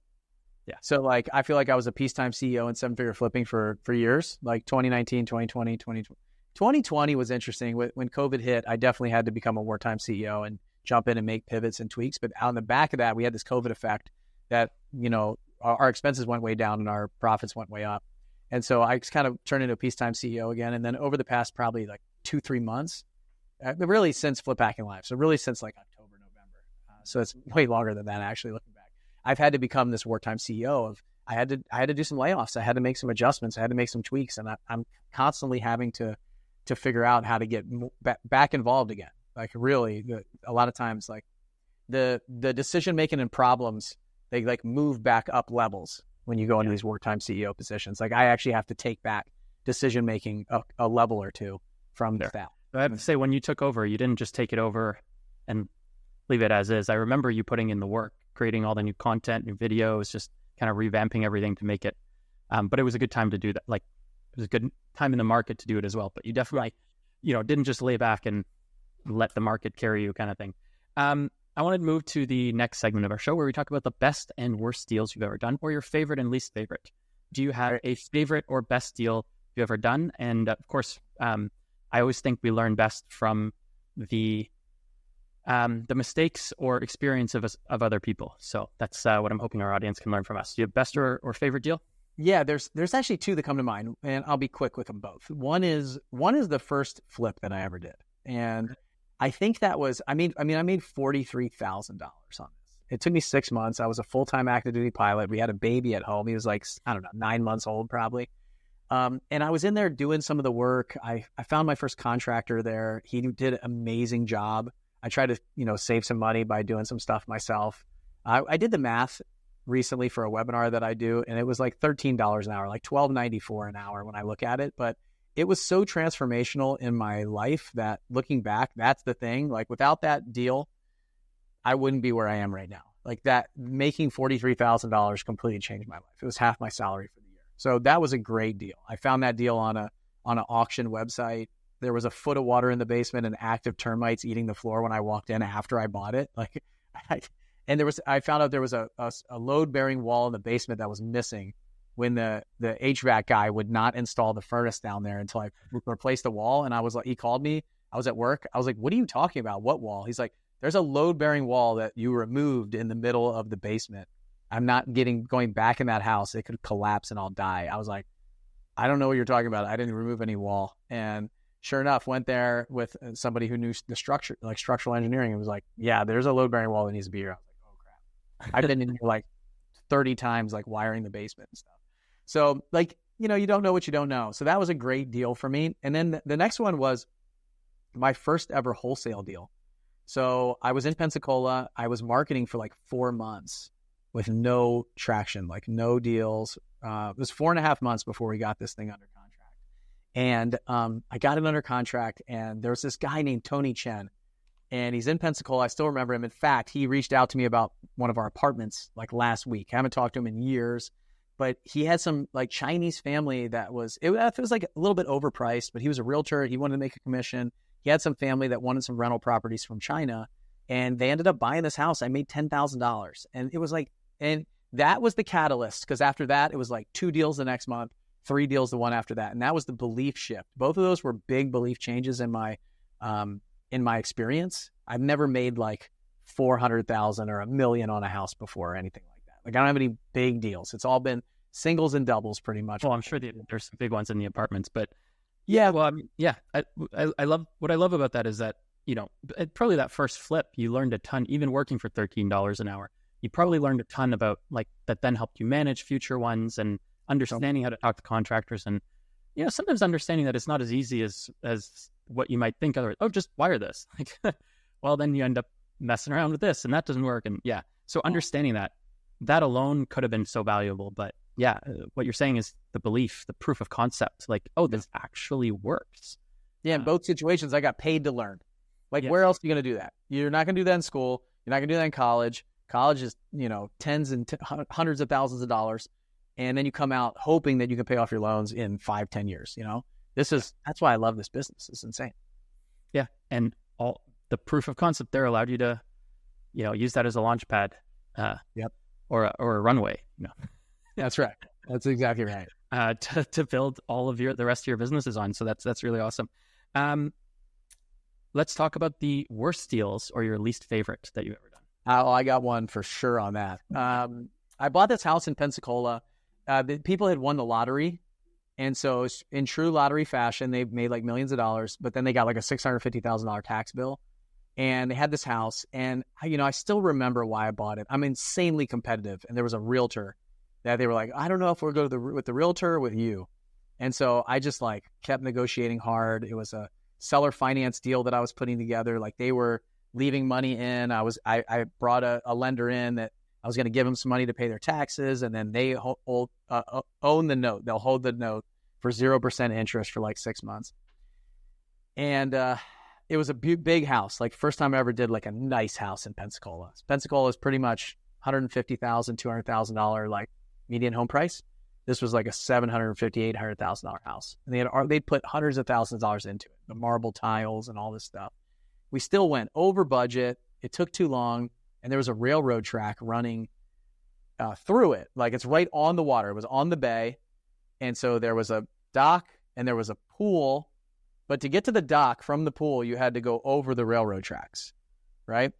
Yeah. So like, I feel like I was a peacetime CEO in 7-figure flipping for years, like 2019, 2020, 2020. 2020 was interesting. When COVID hit, I definitely had to become a wartime CEO and jump in and make pivots and tweaks. But on the back of that, we had this COVID effect that, our expenses went way down and our profits went way up. And so I just kind of turned into a peacetime CEO again. And then over the past probably like 2-3 months, really since Flip Packing Live. So really since like October, November. So it's way longer than that, actually, looking back. I've had to become this wartime CEO of, I had to do some layoffs. I had to make some adjustments. I had to make some tweaks. And I'm constantly having to figure out how to get back involved again. Like really, a lot of times, like the decision-making and problems, they like move back up levels when you go into these wartime CEO positions. Like I actually have to take back decision-making a level or two from the staff. I have to say, when you took over, you didn't just take it over and leave it as is. I remember you putting in the work, creating all the new content, new videos, just kind of revamping everything to make it. But it was a good time to do that. Like it was a good time in the market to do it as well. But you definitely didn't just lay back and let the market carry you kind of thing. I wanted to move to the next segment of our show where we talk about the best and worst deals you've ever done, or your favorite and least favorite. Do you have a favorite or best deal you've ever done? And of course, I always think we learn best from the mistakes or experience of other people. So that's what I'm hoping our audience can learn from us. Do you have best or favorite deal? Yeah, there's actually two that come to mind, and I'll be quick with them both. One is the first flip that I ever did, and I think that was I made $43,000 on this. It took me 6 months. I was a full-time active duty pilot. We had a baby at home. He was like, I don't know, 9 months old probably. And I was in there doing some of the work. I found my first contractor there. He did an amazing job. I tried to, save some money by doing some stuff myself. I did the math recently for a webinar that I do, and it was like $13 an hour, like $12.94 an hour when I look at it. But it was so transformational in my life that looking back, that's the thing. Like without that deal, I wouldn't be where I am right now. Like that, making $43,000 completely changed my life. It was half my salary for the year. So that was a great deal. I found that deal on an auction website. There was a foot of water in the basement and active termites eating the floor when I walked in after I bought it. I found out there was a load-bearing wall in the basement that was missing when the HVAC guy would not install the furnace down there until I replaced the wall. And I was like, he called me. I was at work. I was like, what are you talking about? What wall? He's like, there's a load-bearing wall that you removed in the middle of the basement. I'm not going back in that house. It could collapse and I'll die. I was like, I don't know what you're talking about. I didn't remove any wall. And sure enough, went there with somebody who knew the structure, like structural engineering, and was like, yeah, there's a load-bearing wall that needs to be here. I was like, oh, crap. I've been in here like 30 times, like wiring the basement and stuff. So like, you don't know what you don't know. So that was a great deal for me. And then the next one was my first ever wholesale deal. So I was in Pensacola. I was marketing for like 4 months with no traction, like no deals. It was 4.5 months before we got this thing under contract. And I got it under contract, and there was this guy named Tony Chen, and he's in Pensacola. I still remember him. In fact, he reached out to me about one of our apartments like last week. I haven't talked to him in years, but he had some like Chinese family it was like a little bit overpriced, but he was a realtor. He wanted to make a commission. He had some family that wanted some rental properties from China, and they ended up buying this house. I made $10,000, and it was like, and that was the catalyst, because after that, it was like 2 deals the next month, 3 deals the one after that. And that was the belief shift. Both of those were big belief changes in my experience. I've never made like 400,000 or $1 million on a house before or anything like that. Like I don't have any big deals. It's all been singles and doubles pretty much. Well, I'm sure there's some big ones in the apartments, but yeah, well, I love what I love about that is that, probably that first flip, you learned a ton, even working for $13 an hour. You probably learned a ton about like that then helped you manage future ones and understanding how to talk to contractors, and sometimes understanding that it's not as easy as what you might think. Otherwise, just wire this. Like, well, then you end up messing around with this, and that doesn't work. And yeah, so understanding that alone could have been so valuable. But yeah, what you're saying is the belief, the proof of concept. Like, oh, this actually works. Yeah, in both situations, I got paid to learn. Like, where else are you going to do that? You're not going to do that in school. You're not going to do that in college. College is, tens and hundreds of thousands of dollars. And then you come out hoping that you can pay off your loans in 5-10 years. That's why I love this business. It's insane. Yeah. And all the proof of concept there allowed you to, use that as a launch pad. Yep. Or a runway. That's right. That's exactly right. To build all of the rest of your businesses on. So that's really awesome. Let's talk about the worst deals or your least favorite that you've ever done. Oh, I got one for sure on that. I bought this house in Pensacola. The people had won the lottery. And so in true lottery fashion, they've made like millions of dollars, but then they got like a $650,000 tax bill. And they had this house. And, I still remember why I bought it. I'm insanely competitive. And there was a realtor that they were like, I don't know if we'll go with the realtor or with you. And so I just like kept negotiating hard. It was a seller finance deal that I was putting together. Like they were leaving money in. I brought a lender in that I was going to give them some money to pay their taxes, and then they own the note. They'll hold the note for 0% interest for like 6 months. And it was a big house. Like first time I ever did like a nice house in Pensacola. Pensacola is pretty much $150,000, $200,000 like median home price. This was like a $750,000, $800,000 house. And they'd put hundreds of thousands of dollars into it, the marble tiles and all this stuff. We still went over budget. It took too long. And there was a railroad track running through it. Like it's right on the water. It was on the bay. And so there was a dock and there was a pool. But to get to the dock from the pool, you had to go over the railroad tracks, right?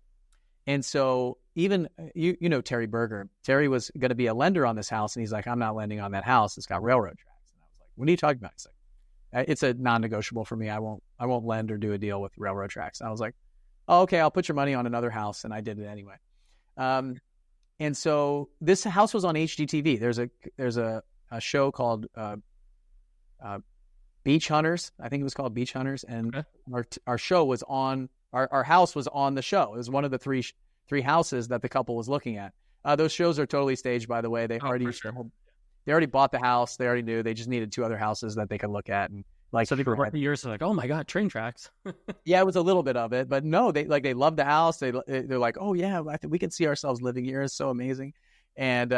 And so even, you know Terry Berger. Terry was going to be a lender on this house. And he's like, I'm not lending on that house. It's got railroad tracks. And I was like, what are you talking about? He's like, it's a non-negotiable for me. I won't lend or do a deal with railroad tracks. And I was like, oh, okay, I'll put your money on another house. And I did it anyway. And so this house was on HGTV. There's a show called Beach Hunters. I think it was called Beach Hunters. And okay. Our show was on, our house was on the show. It was one of the three houses that the couple was looking at. Those shows are totally staged, by the way. They already bought the house. They already knew. They just needed 2 other houses that they could look at. And like, so they were years like, oh my God, train tracks. Yeah, it was a little bit of it, but no, they loved the house. They're like, oh yeah, I think we can see ourselves living here. It's so amazing. And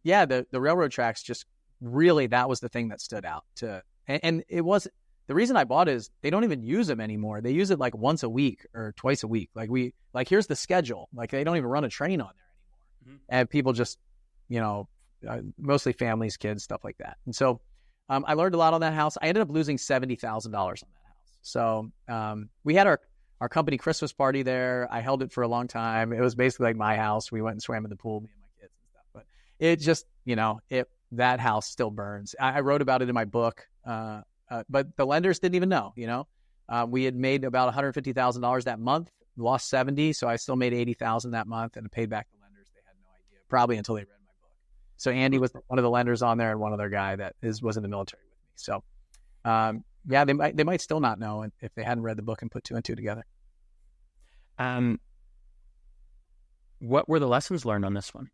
yeah, the railroad tracks just really, that was the thing that stood out and it was, the reason I bought it is they don't even use them anymore. They use it like once a week or twice a week. Like here's the schedule. Like they don't even run a train on there anymore. Mm-hmm. And people just, mostly families, kids, stuff like that. And so I learned a lot on that house. I ended up losing $70,000 on that house. So we had our company Christmas party there. I held it for a long time. It was basically like my house. We went and swam in the pool, me and my kids and stuff. But it just, that house still burns. I wrote about it in my book, but the lenders didn't even know. We had made about $150,000 that month, lost 70, so I still made 80,000 that month, and paid back the lenders. They had no idea, probably until they read my book. So Andy was one of the lenders on there, and one other guy that was in the military with me. So yeah, they might still not know if they hadn't read the book and put 2 and 2 together. What were the lessons learned on this one?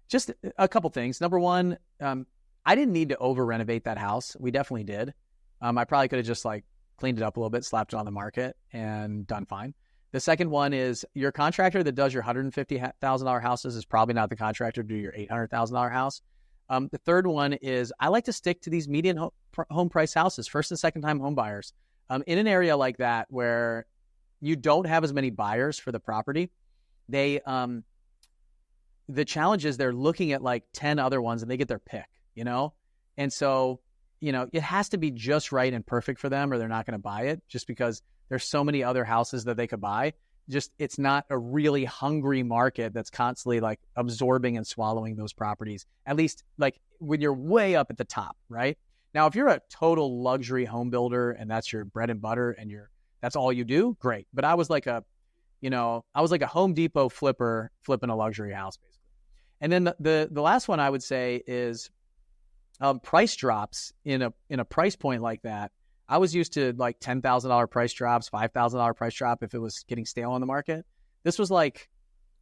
Just a couple things. Number one, I didn't need to over renovate that house. We definitely did. I probably could have just like cleaned it up a little bit, slapped it on the market, and done fine. The second one is your contractor that does your $150,000 houses is probably not the contractor to do your $800,000 house. The third one is I like to stick to these median home price houses, first and second time home buyers. In an area like that where you don't have as many buyers for the property, the challenge is they're looking at like 10 other ones and they get their pick, And so, it has to be just right and perfect for them or they're not going to buy it just because there's so many other houses that they could buy. Just, it's not a really hungry market that's constantly like absorbing and swallowing those properties, at least like when you're way up at the top, right? Now, if you're a total luxury home builder and that's your bread and butter and that's all you do, great. But I was like a Home Depot flipper flipping a luxury house, basically. And then the last one I would say is price drops in a price point like that. I was used to like $10,000 price drops, $5,000 price drop if it was getting stale on the market. This was like,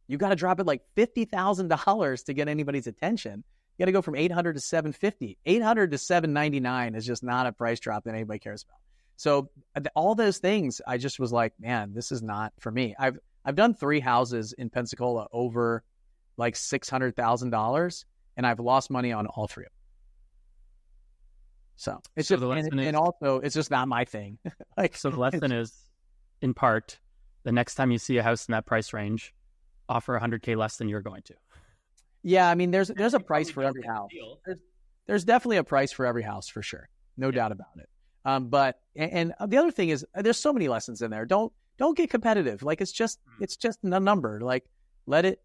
you got to drop it like $50,000 to get anybody's attention. You got to go from $800 to $750. $800 to $799 is just not a price drop that anybody cares about. So all those things, I just was like, man, this is not for me. I've done 3 houses in Pensacola over like $600,000, and I've lost money on all 3 of them. So it's just, and also it's just not my thing. So the lesson is, in part, the next time you see a house in that price range, offer $100K less than you're going to. Yeah, I mean, there's a price for every house. There's definitely a price for every house for sure, no doubt about it. But the other thing is, there's so many lessons in there. Don't get competitive. Like it's just a number. Like let it.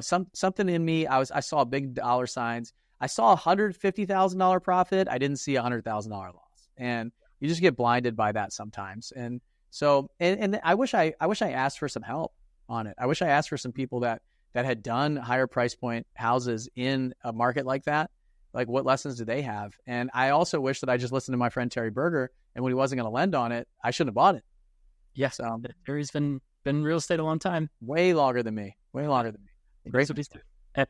Something in me. I saw big dollar signs. I saw $150,000 profit. I didn't see $100,000 loss, and you just get blinded by that sometimes. And so, and I wish I asked for some help on it. I wish I asked for some people that had done higher price point houses in a market like that. Like what lessons do they have? And I also wish that I just listened to my friend Terry Berger, and when he wasn't going to lend on it, I shouldn't have bought it. Yes, Terry's been in real estate a long time, way longer than me. Great.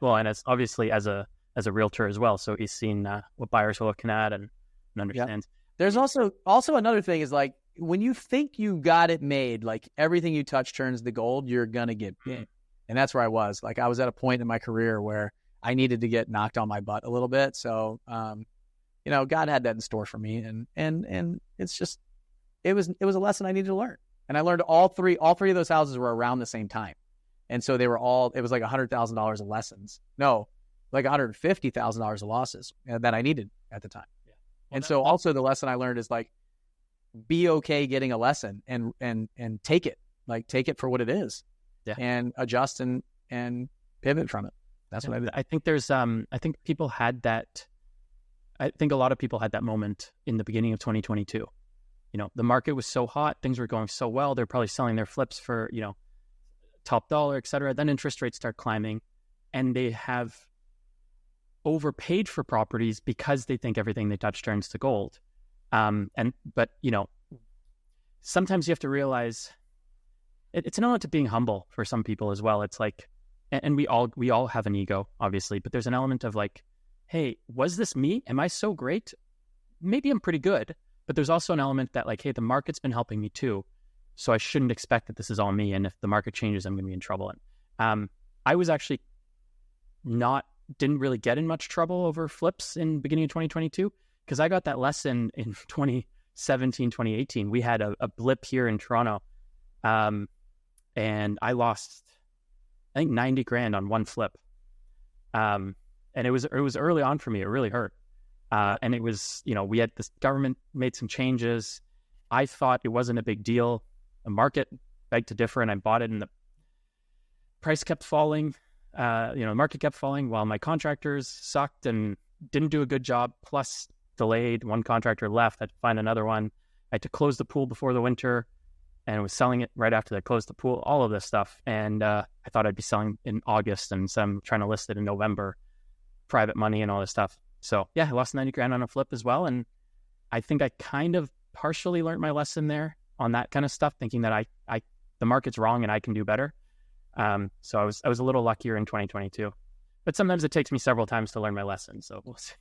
Well, and it's obviously as a realtor as well, so he's seen what buyers are looking at and understands. Yeah. There's also another thing is like when you think you got it made, like everything you touch turns to gold, you're gonna get bit. And that's where I was. Like I was at a point in my career where I needed to get knocked on my butt a little bit. So, God had that in store for me, and it's just, it was a lesson I needed to learn. And I learned all three of those houses were around the same time. And so it was like $100,000 of lessons. No, like $150,000 of losses that I needed at the time. Yeah. Well, and so also the lesson I learned is like, be okay getting a lesson and take it for what it is, and adjust and pivot from it. That's what I did. I think I think people had that. I think a lot of people had that moment in the beginning of 2022. The market was so hot, things were going so well. They're probably selling their flips for, top dollar, et cetera. Then interest rates start climbing, and they have overpaid for properties because they think everything they touch turns to gold. But sometimes you have to realize it's an element of being humble for some people as well. It's like, and we all have an ego, obviously, but there's an element of like, hey, was this me? Am I so great? Maybe I'm pretty good, but there's also an element that like, hey, the market's been helping me too, so I shouldn't expect that this is all me. And if the market changes, I'm going to be in trouble. And I was actually didn't really get in much trouble over flips in beginning of 2022 because I got that lesson in 2017, 2018. We had a blip here in Toronto, and I lost, I think, 90 grand on one flip. And it was early on for me. It really hurt. And it was, we had this government made some changes. I thought it wasn't a big deal. The market begged to differ, and I bought it, and the price kept falling. The market kept falling while my contractors sucked and didn't do a good job, plus delayed. One contractor left. I had to find another one. I had to close the pool before the winter, and was selling it right after they closed the pool, all of this stuff. And I thought I'd be selling in August, and so I'm trying to list it in November, private money and all this stuff. So yeah, I lost 90 grand on a flip as well. And I think I kind of partially learned my lesson there on that kind of stuff, thinking that the market's wrong and I can do better. So I was a little luckier in 2022, but sometimes it takes me several times to learn my lesson. So we'll see.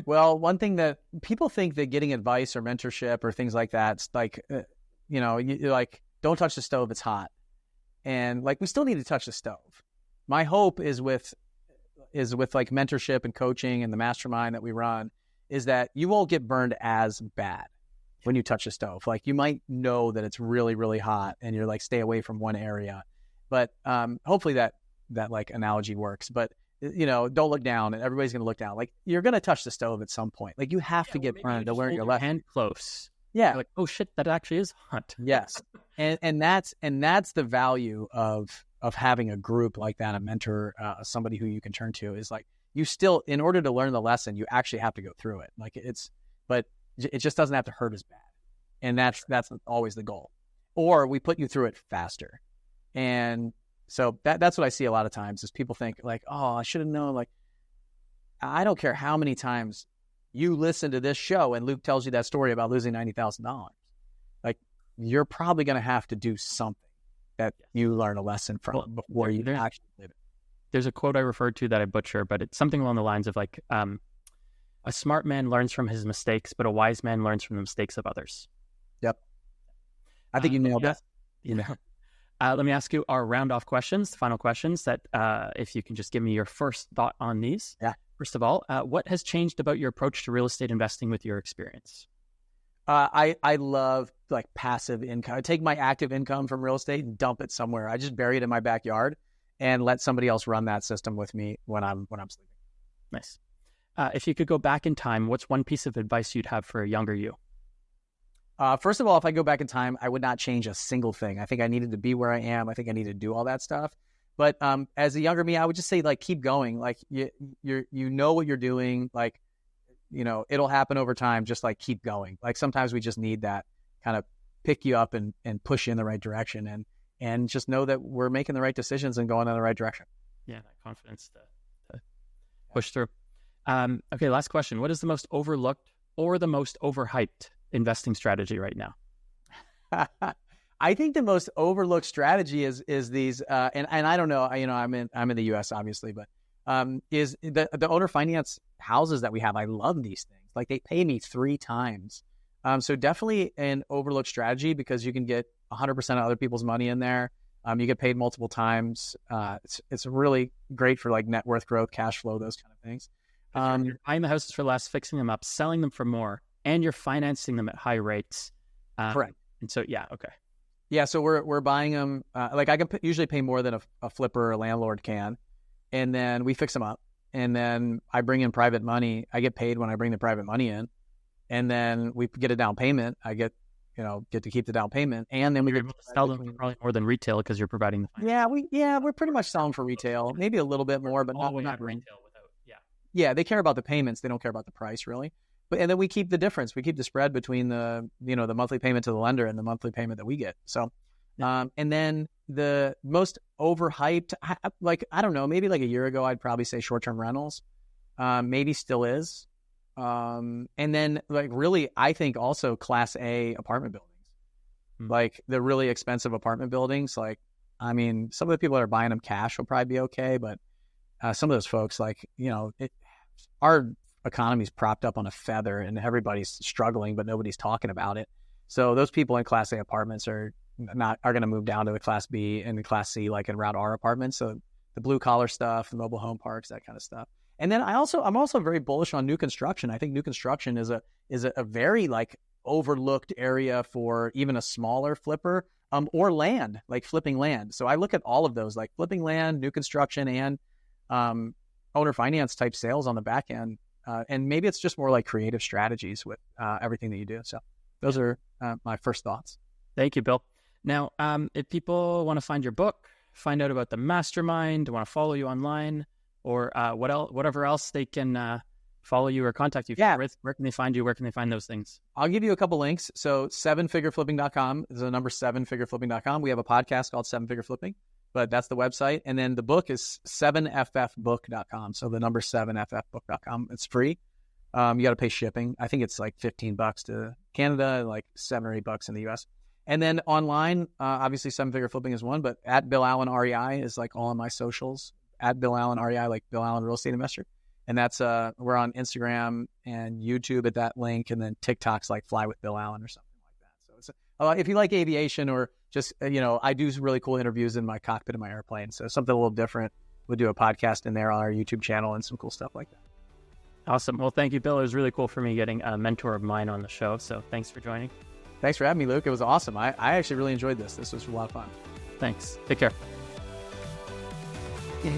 Well, one thing that people think that getting advice or mentorship or things like that, it's like, you're like, don't touch the stove, it's hot. And like, we still need to touch the stove. My hope is with like mentorship and coaching and the mastermind that we run, is that you won't get burned as bad when you touch the stove. Like, you might know that it's really, really hot and you're like, stay away from one area. But hopefully that like analogy works. But don't look down, and everybody's going to look down. Like, you're going to touch the stove at some point. Like, you have to get burned to learn your lesson. Hand close. Yeah. You're like, oh shit, that actually is hot. Yes. And that's the value of having a group like that, a mentor, somebody who you can turn to, is like, you still, in order to learn the lesson, you actually have to go through it. Like, but it just doesn't have to hurt as bad. And that's always the goal. Or we put you through it faster. And so that's what I see a lot of times, is people think like, oh, I should have known. Like, I don't care how many times you listen to this show and Luke tells you that story about losing $90,000. Like, you're probably going to have to do something that you learn a lesson from before you actually live it. There's a quote I referred to that I butcher, but it's something along the lines of like, a smart man learns from his mistakes, but a wise man learns from the mistakes of others. Yep. I think you nailed that. Let me ask you our round-off questions, the final questions, that if you can just give me your first thought on these. Yeah. First of all, what has changed about your approach to real estate investing with your experience? I love like passive income. I take my active income from real estate and dump it somewhere. I just bury it in my backyard and let somebody else run that system with me when I'm sleeping. Nice. If you could go back in time, what's one piece of advice you'd have for a younger you? First of all, if I go back in time, I would not change a single thing. I think I needed to be where I am. I think I need to do all that stuff. But as a younger me, I would just say, like, keep going. Like, you know what you're doing. Like, it'll happen over time. Just like keep going. Like, sometimes we just need that kind of pick you up and push you in the right direction, and just know that we're making the right decisions and going in the right direction. Yeah, that confidence to push through. Okay, last question. What is the most overlooked or the most overhyped investing strategy right now? I think the most overlooked strategy is these, and I don't know, I'm in the US obviously, but is the owner finance houses that we have. I love these things. Like, they pay me 3 times. So definitely an overlooked strategy, because you can get 100% of other people's money in there. You get paid multiple times. It's really great for like net worth growth, cash flow, those kind of things. You're buying the houses for less, fixing them up, selling them for more, and you're financing them at high rates. Correct. And so, yeah, okay. Yeah, so we're buying them. Like I can usually pay more than a flipper or a landlord can, and then we fix them up, and then I bring in private money. I get paid when I bring the private money in, and then we get a down payment. I get to keep the down payment, and then we You're get able to sell them for probably more than retail because you're providing the finance. we're pretty much selling for retail, maybe a little bit more, but not retail really. without, Yeah, they care about the payments. They don't care about the price really. And then we keep the difference. We keep the spread between the monthly payment to the lender and the monthly payment that we get. So, and then the most overhyped, I don't know, maybe like a year ago, I'd probably say short-term rentals, maybe still is. And then like really, I think also Class A apartment buildings, like the really expensive apartment buildings. Like, I mean, some of the people that are buying them cash will probably be okay, but some of those folks, like, our economy's propped up on a feather and everybody's struggling, but nobody's talking about it. So those people in Class A apartments are going to move down to the Class B and the Class C, like in Route R apartments. So the blue collar stuff, the mobile home parks, that kind of stuff. And then I'm also very bullish on new construction. I think new construction is a very like overlooked area for even a smaller flipper, or land, like flipping land. So I look at all of those, like flipping land, new construction, and owner finance type sales on the back end. And maybe it's just more like creative strategies with everything that you do. So those are my first thoughts. Thank you, Bill. Now, if people want to find your book, find out about the mastermind, want to follow you online, or whatever else they can follow you or contact you with, where can they find you? Where can they find those things? I'll give you a couple links. So 7figureflipping.com is the number 7figureflipping.com. We have a podcast called 7 Figure Flipping, but that's the website. And then the book is 7ffbook.com. So the number 7ffbook.com. It's free. You got to pay shipping. I think it's like $15 to Canada, like $7 or $8 in the US. And then online, obviously 7 Figure Flipping is one, but at Bill Allen REI is like all of my socials. At Bill Allen REI, like Bill Allen Real Estate Investor. And that's, we're on Instagram and YouTube at that link. And then TikTok's like Fly with Bill Allen or something like that. So it's if you like aviation or just, I do really cool interviews in my cockpit of my airplane. So something a little different. We'll do a podcast in there on our YouTube channel and some cool stuff like that. Awesome. Well, thank you, Bill. It was really cool for me getting a mentor of mine on the show. So thanks for joining. Thanks for having me, Luke. It was awesome. I actually really enjoyed this. This was a lot of fun. Thanks. Take care. Yeah.